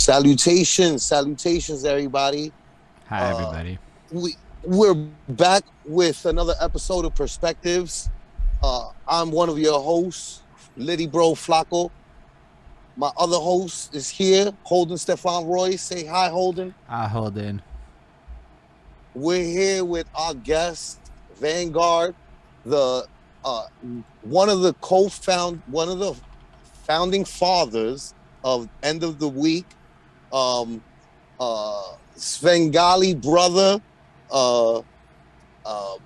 Salutations, everybody. Hi, Uh, everybody. we're back with another episode of Perspectives. I'm one of your hosts, Littyyy Bro Flacko. My other host is here, Holden Stephan Roy. Say hi, Holden. Holden. We're here with our guest, Vanguard, the uh, one of the founding fathers of End of the Week. Um, Svengali brother, uh, uh,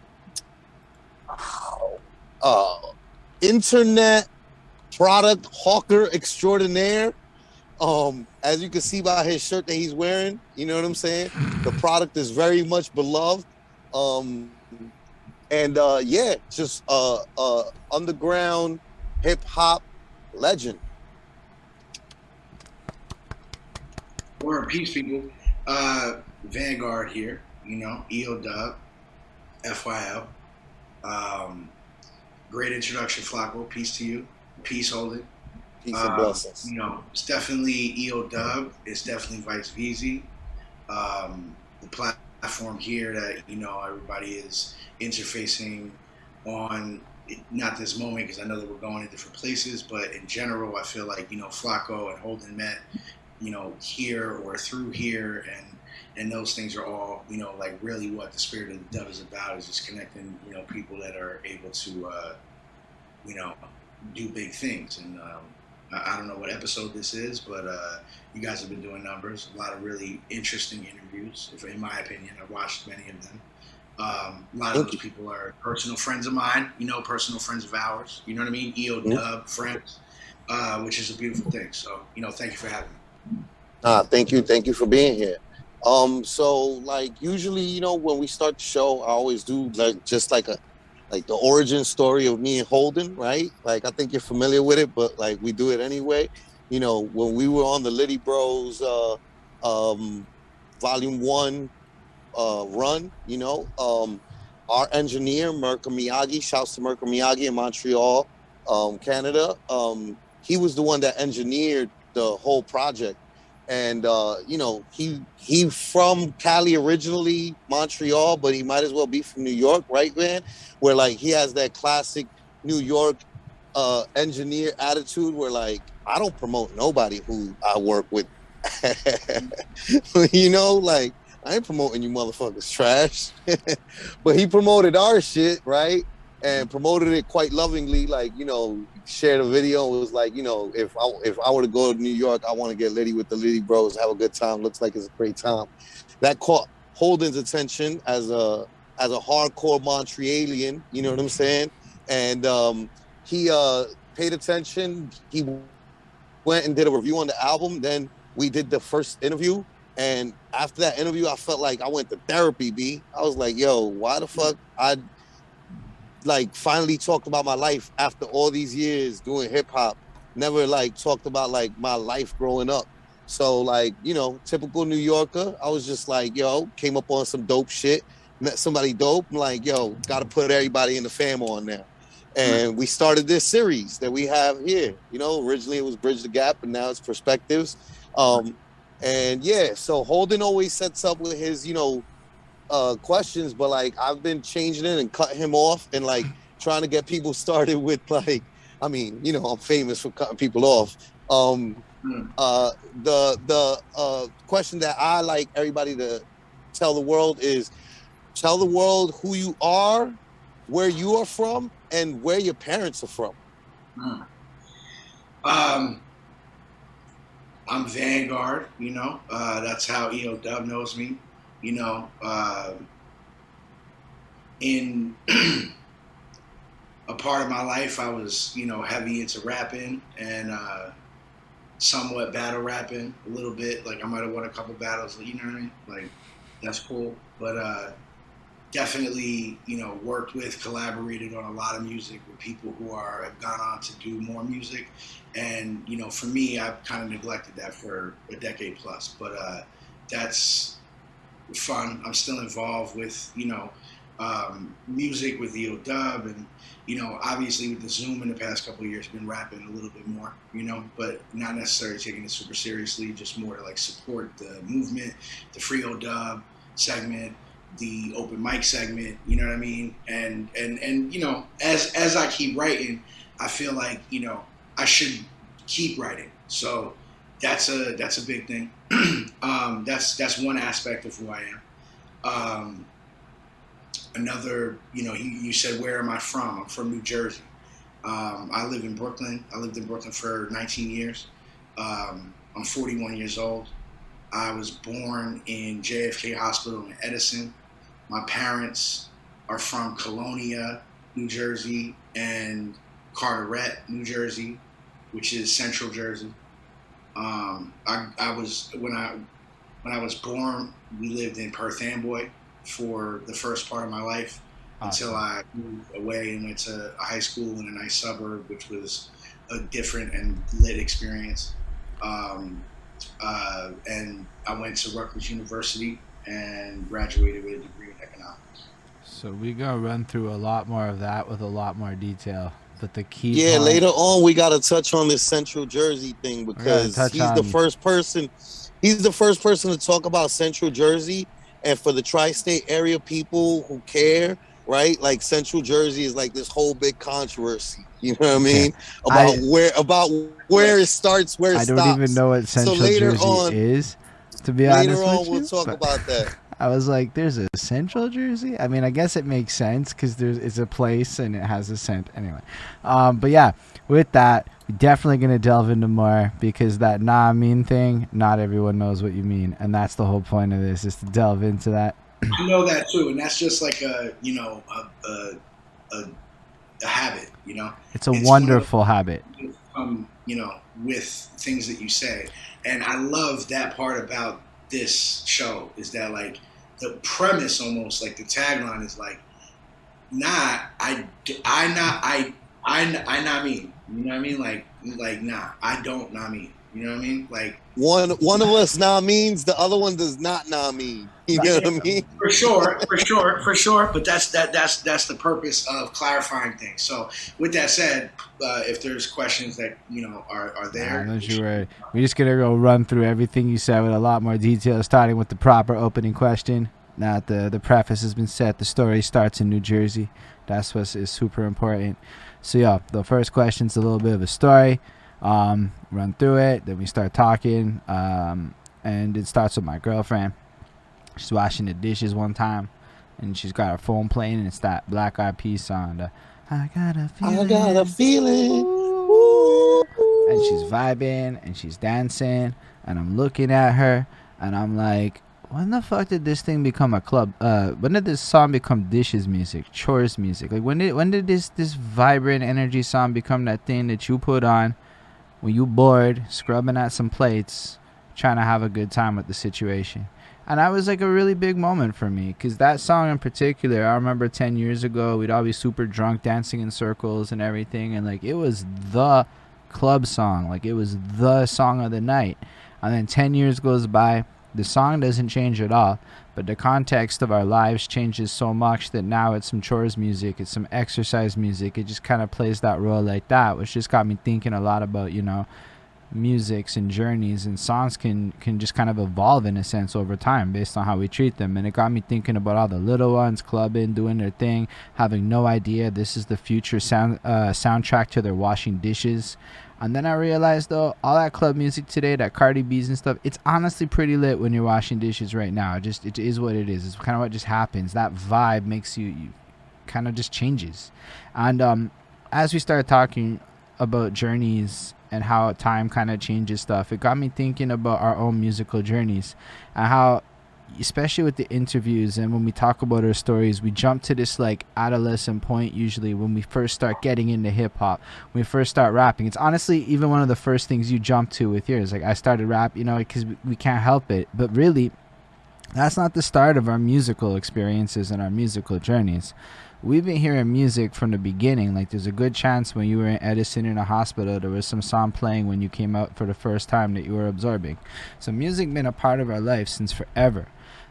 uh, internet product hawker extraordinaire. As you can see by his shirt that he's wearing, you know what I'm saying? The product is very much beloved. Um, and yeah, just underground hip hop legend. War and peace, people. Vanguard here, EO Dub, FYL. Um, Great introduction, Flacco. Peace to you. Peace, Holden. Peace and blessings. It's definitely EO Dub. It's definitely Vice VZ. The platform here that, everybody is interfacing on, not this moment because I know that we're going to different places, but in general, I feel like, Flacco and Holden met here or through here, and those things are all, like really what the spirit of the dove is about, is just connecting, people that are able to, you know, do big things. And I don't know what episode this is, but you guys have been doing numbers, a lot of really interesting interviews. If, in my opinion, I've watched many of them. A lot of those people are personal friends of mine, personal friends of ours. You know what I mean? EO Dub friends, which is a beautiful thing. So, thank you for having me. Thank you for being here. So like usually, when we start the show, I always do like just like the origin story of me and Holden, right? Like I think you're familiar with it, but like we do it anyway. When we were on the Littyyy Bros um volume 1 run, our engineer, Mirka Miyagi, shouts to Mirka Miyagi in Montreal, Canada. He was the one that engineered the whole project. And he from Cali originally, Montreal, but he might as well be from New York, right, man? Where like he has that classic New York engineer attitude where like I don't promote nobody who I work with. Like I ain't promoting you motherfuckers trash. But he promoted our shit, right? And promoted it quite lovingly. Like, shared a video. It was like, if I were to go to New York, I want to get Littyyy with the Littyyy Bros, have a good time. Looks like it's a great time. That caught Holden's attention as a hardcore Montrealian, you know what I'm saying? And he paid attention. He went and did a review on the album. Then we did the first interview. And after that interview, I felt like I went to therapy, B. I was like, yo, why the fuck I like finally talked about my life after all these years doing hip hop. Never like talked about like my life growing up. So like, typical New Yorker, I was just like, yo, came up on some dope shit, met somebody dope. I'm like, yo, gotta put everybody in the fam on now. And we started this series that we have here. Originally it was Bridge the Gap, but now it's Perspectives. And yeah, so Holden always sets up with his, questions, but like I've been changing it and cutting him off and like trying to get people started with like, I mean, I'm famous for cutting people off. The question that I like everybody to tell the world is tell the world who you are, where you are from, and where your parents are from. I'm Vanguard, that's how EO Dub knows me, in a part of my life, I was, heavy into rapping and somewhat battle rapping a little bit. Like I might have won a couple battles, you know what I mean? Like that's cool. But definitely, worked with, collaborated on a lot of music with people who have gone on to do more music. And, for me, I've kind of neglected that for a decade plus. But that's fun. I'm still involved with, music with EO Dub, and obviously with the Zoom in the past couple of years, been rapping a little bit more, but not necessarily taking it super seriously, just more to like support the movement, the free EO Dub segment, the open mic segment, you know what I mean? And as I keep writing, I feel like, I should keep writing. So that's a big thing. That's one aspect of who I am. Another, you said, where am I from? I'm from New Jersey. I live in Brooklyn. I lived in Brooklyn for 19 years. I'm 41 years old. I was born in JFK Hospital in Edison. My parents are from Colonia, New Jersey, and Carteret, New Jersey, which is Central Jersey. I was when I was born, we lived in Perth Amboy for the first part of my life. Awesome. Until I moved away and went to a high school in a nice suburb, which was a different and lit experience. And I went to Rutgers University and graduated with a degree in economics. So we're going to run through a lot more of that with a lot more detail. But the key point, later on, we got to touch on this Central Jersey thing, because he's the first person. He's the first person to talk about Central Jersey. And for the tri-state area people who care, right? Like Central Jersey is like this whole big controversy. You know what I mean? About where it starts, where it stops. I don't even know what Central Jersey is, to be honest with you. Later on, we'll talk about that. I was like, there's a Central Jersey? I mean, I guess it makes sense because it's a place and it has a scent. Anyway. But yeah, with that, we're definitely going to delve into more, because that nah mean thing, not everyone knows what you mean. And that's the whole point of this, is to delve into that. I know that too. And that's just like a habit, It's a wonderful habit. With things that you say. And I love that part about this show, is that like the premise, almost like the tagline is like, I not mean, you know what I mean? Like, nah, I don't not mean, you know what I mean? Like one of us nah means, the other one does not nah mean. You know what I mean? For sure. But that's the purpose of clarifying things. So with that said, if there's questions that are there, you're right. We're just gonna go run through everything you said with a lot more detail, starting with the proper opening question. Now the preface has been set. The story starts in New Jersey. That's what is super important. So yeah, the first question's a little bit of a story. Run through it. Then we start talking. And it starts with my girlfriend. She's washing the dishes one time, and she's got her phone playing, and it's that Black Eyed Peas song, I got a feeling. Ooh. And she's vibing, and she's dancing, and I'm looking at her, and I'm like, when the fuck did this thing become a club? When did this song become dishes music, chores music? Like, when did this vibrant energy song become that thing that you put on when you bored, scrubbing at some plates, trying to have a good time with the situation? And that was like a really big moment for me, because that song in particular, I remember 10 years ago, we'd all be super drunk, dancing in circles and everything. And like, it was the club song. Like, it was the song of the night. And then 10 years goes by, the song doesn't change at all, but the context of our lives changes so much that now it's some chores music, it's some exercise music. It just kind of plays that role like that, which just got me thinking a lot about, musics and journeys, and songs can just kind of evolve in a sense over time based on how we treat them. And it got me thinking about all the little ones clubbing, doing their thing, having no idea this is the future soundtrack to their washing dishes. And then I realized, though, all that club music today, that Cardi B's and stuff, it's honestly pretty lit when you're washing dishes right now. It is what it is. It's kind of what just happens. That vibe makes you kind of just changes. And as we started talking about journeys and how time kind of changes stuff, it got me thinking about our own musical journeys, and how, especially with the interviews and when we talk about our stories, we jump to this like adolescent point usually when we first start getting into hip-hop, when we first start rapping. It's honestly even one of the first things you jump to with yours. Like, I started rap, because we can't help it. But really, that's not the start of our musical experiences and our musical journeys. We've been hearing music from the beginning. Like, there's a good chance when you were in Edison in a hospital, there was some song playing when you came out for the first time that you were absorbing. So music been a part of our life since forever.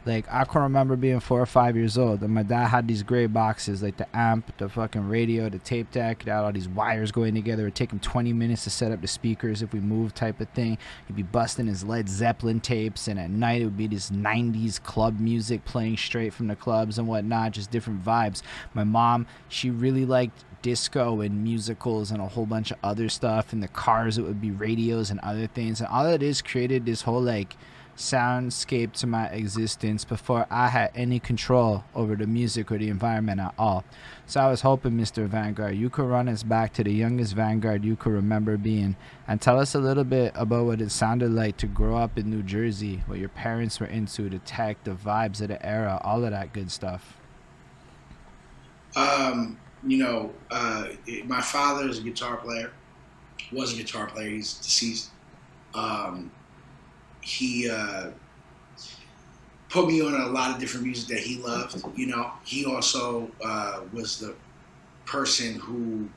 Like, I can remember being 4 or 5 years old, and my dad had these gray boxes, like the amp, the fucking radio, the tape deck. It had all these wires going together. It would take him 20 minutes to set up the speakers if we moved, type of thing. He'd be busting his Led Zeppelin tapes, and at night it would be this 90s club music playing straight from the clubs and whatnot, just different vibes. My mom, she really liked disco and musicals and a whole bunch of other stuff. In the cars, it would be radios and other things. And all of this created this whole, like, soundscape to my existence before I had any control over the music or the environment at all. So I was hoping, Mr. Vanguard, you could run us back to the youngest Vanguard you could remember being, and tell us a little bit about what it sounded like to grow up in New Jersey, what your parents were into, the tech, the vibes of the era, all of that good stuff. My father is a guitar player, was a guitar player, he's deceased. He put me on a lot of different music that he loved. He also was the person who,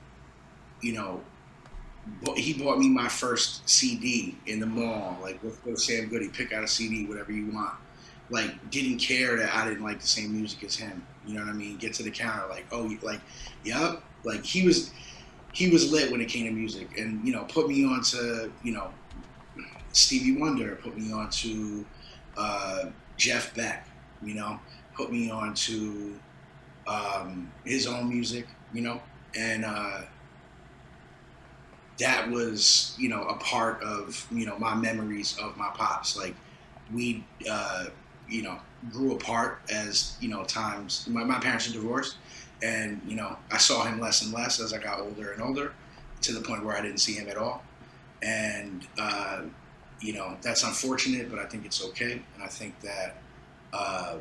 he bought me my first CD in the mall. Like, let's go to Sam Goody, pick out a CD, whatever you want. Like, didn't care that I didn't like the same music as him. You know what I mean? Get to the counter, like, oh, like, yup. Like, he was lit when it came to music, and put me on to Stevie Wonder, put me on to Jeff Beck, put me on to his own music, and that was, a part of, my memories of my pops. Like, we, grew apart as, times, my parents are divorced, and, I saw him less and less as I got older and older, to the point where I didn't see him at all. And, that's unfortunate, but I think it's okay. And I think that I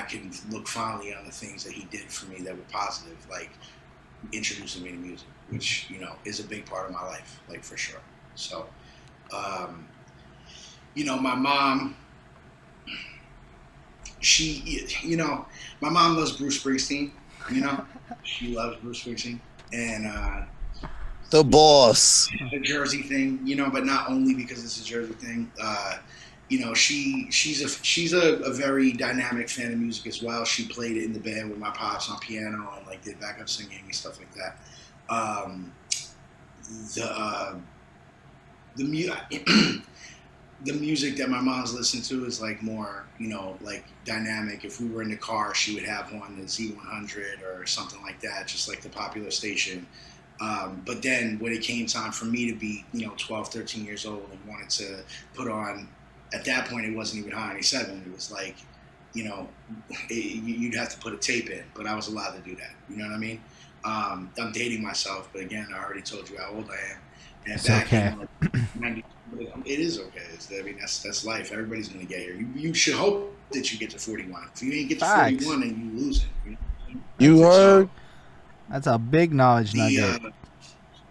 can look fondly on the things that he did for me that were positive, like introducing me to music, which, is a big part of my life, like, for sure. So, my mom, my mom loves Bruce Springsteen, she loves Bruce Springsteen. And, the boss. A Jersey thing, but not only because it's a Jersey thing. She's a very dynamic fan of music as well. She played it in the band with my pops on piano and like did backup singing and stuff like that. The music that my mom's listened to is like more, like dynamic. If we were in the car, she would have one, the Z100 or something like that, just like the popular station. But then when it came time for me to be, 12, 13 years old and wanted to put on, at that point, it wasn't even High 97. It was like, you'd have to put a tape in, but I was allowed to do that. You know what I mean? I'm dating myself, but again, I already told you how old I am. And it's back okay. In, it is okay. That's life. Everybody's going to get here. You should hope that you get to 41. If you ain't get to 41, then you lose it. You heard? That's a big knowledge nugget.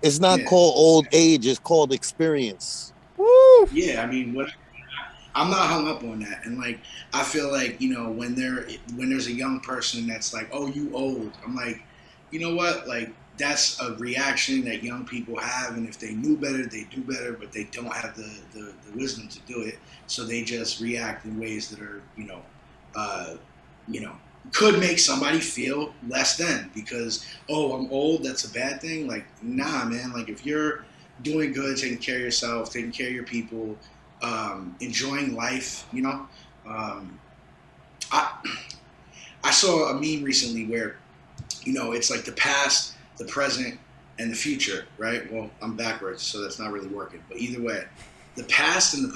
It's not called old age. It's called experience. Woo! Yeah, I mean, I'm not hung up on that. And, like, I feel like, when there's a young person that's like, oh, you old. I'm like, you know what? Like, that's a reaction that young people have. And if they knew better, they do better. But they don't have the wisdom to do it. So they just react in ways that are, could make somebody feel less than because, oh, I'm old, that's a bad thing. Like, nah, man. Like, if you're doing good, taking care of yourself, taking care of your people, enjoying life, I saw a meme recently where, it's like the past, the present, and the future, right? Well, I'm backwards, so that's not really working. But either way, the past and the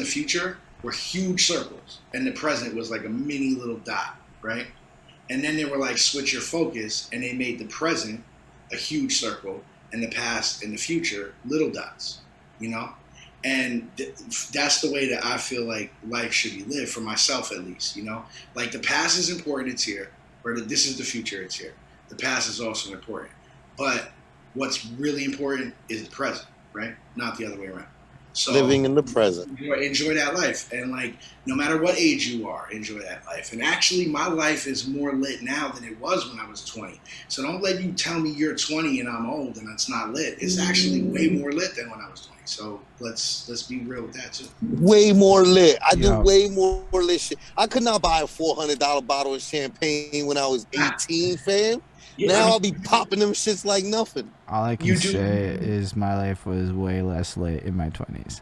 future were huge circles, and the present was like a mini little dot, right? And then they were like, switch your focus, and they made the present a huge circle, and the past and the future little dots, And that's the way that I feel like life should be lived, for myself at least, Like, the past is important, it's here, or this is the future, it's here. The past is also important. But what's really important is the present, right? Not the other way around. So living in the present. enjoy that life, and like no matter what age you are, enjoy that life. And actually, my life is more lit now than it was when I was 20. So don't let you tell me you're 20 and I'm old and it's not lit. It's actually way more lit than when I was 20. So let's be real with that too. Way more lit. I do Yeah. way more lit shit. I could not buy a $400 bottle of champagne when I was 18, fam. Yeah, Now I'll be popping them shits like nothing. All I can You do- say is my life was way less lit in my 20s.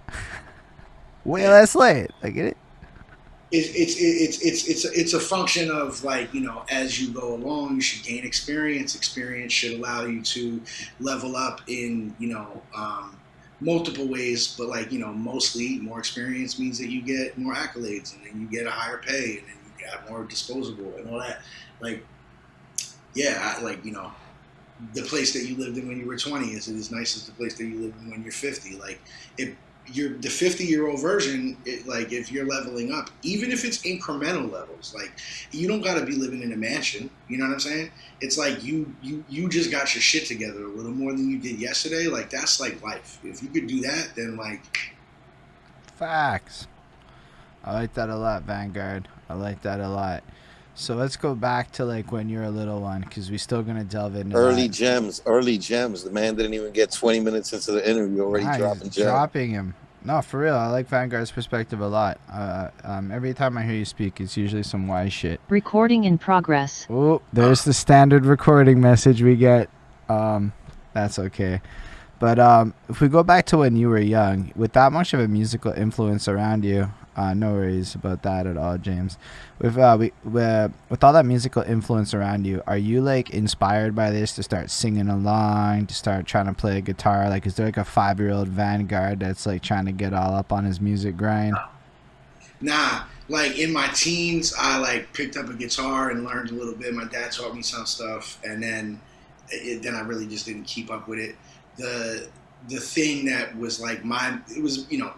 Way less lit. I get it. It's a function of like, you know, as you go along, you should gain experience. Experience should allow you to level up in, you know, multiple ways, but like, you know, mostly more experience means that you get more accolades, and then you get a higher pay, and then you got more disposable and all that. Like, yeah, like, you know, the place that you lived in when you were 20 isn't as nice as the place that you live in when you're 50. Like, if you're the 50-year-old version, like if you're leveling up, even if it's incremental levels, like you don't got to be living in a mansion. You know what I'm saying? It's like you just got your shit together a little more than you did yesterday. Like that's like life. If you could do that, then like facts. I like that a lot, Vanguard. I like that a lot. So let's go back to like when you're a little one, because we're still gonna delve into Early that. gems. The man didn't even get 20 minutes into the interview already Nah, dropping he's gems. dropping him. No, for real. I like Vanguard's perspective a lot. Every time I hear you speak, it's usually some wise shit. Recording in progress. Oh, there's the standard recording message we get. That's okay. But if we go back to when you were young, with that much of a musical influence around you, no worries about that at all, James. With with all that musical influence around you, are you like inspired by this to start singing along, to start trying to play a guitar? Like, is there like a 5-year-old Vanguard that's like trying to get all up on his music grind? Nah, like in my teens, I like picked up a guitar and learned a little bit. My dad taught me some stuff, and then I really just didn't keep up with it. The thing that was like it was, you know,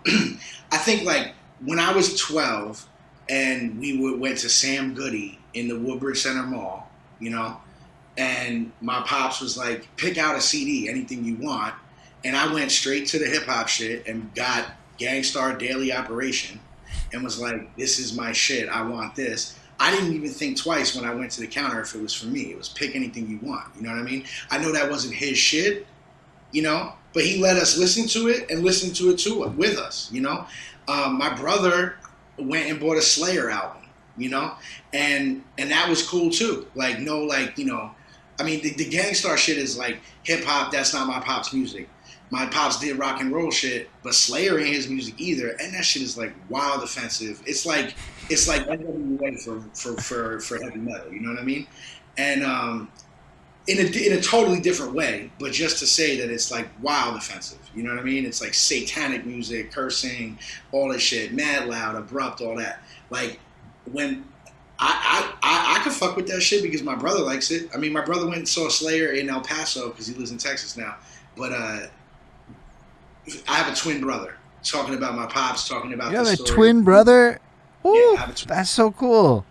I think like when I was 12 and we went to Sam Goody in the Woodbridge Center Mall, you know, and my pops was like, pick out a CD, anything you want. And I went straight to the hip hop shit and got Gangstar Daily Operation and was like, this is my shit. I want this. I didn't even think twice when I went to the counter if it was for me. It was pick anything you want. You know what I mean? I know that wasn't his shit, you know, but he let us listen to it and listen to it too with us, you know. My brother went and bought a Slayer album, you know, and that was cool too. Like, no, like, you know, I mean, the Gangstar shit is like hip hop. That's not my pop's music. My pops did rock and roll shit, but Slayer ain't his music either, and that shit is like wild offensive. It's like NWA for heavy metal. You know what I mean? And in a totally different way, but just to say that it's like wild offensive. You know what I mean? It's like satanic music, cursing, all that shit, mad loud, abrupt, all that. Like when I could fuck with that shit because my brother likes it. I mean, my brother went and saw Slayer in El Paso because he lives in Texas now. But I have a twin brother. Talking about my pops, talking about You have the a story. twin brother? Ooh, Yeah, I have a twin. that's so cool.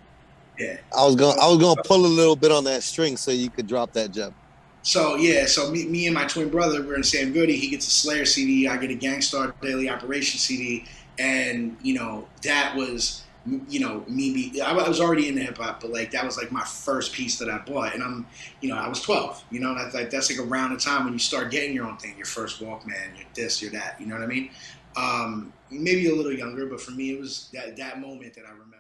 Yeah. I was gonna pull a little bit on that string so you could drop that gem. So yeah, so me and my twin brother, we're in Sam Goody. He gets a Slayer CD, I get a Gangstar Daily Operation CD, and you know that was, you know, I was already into hip hop, but like that was like my first piece that I bought, and I was 12, you know, and that's like around the time when you start getting your own thing, your first Walkman, your this, your that, you know what I mean? Maybe a little younger, but for me it was that moment that I remember.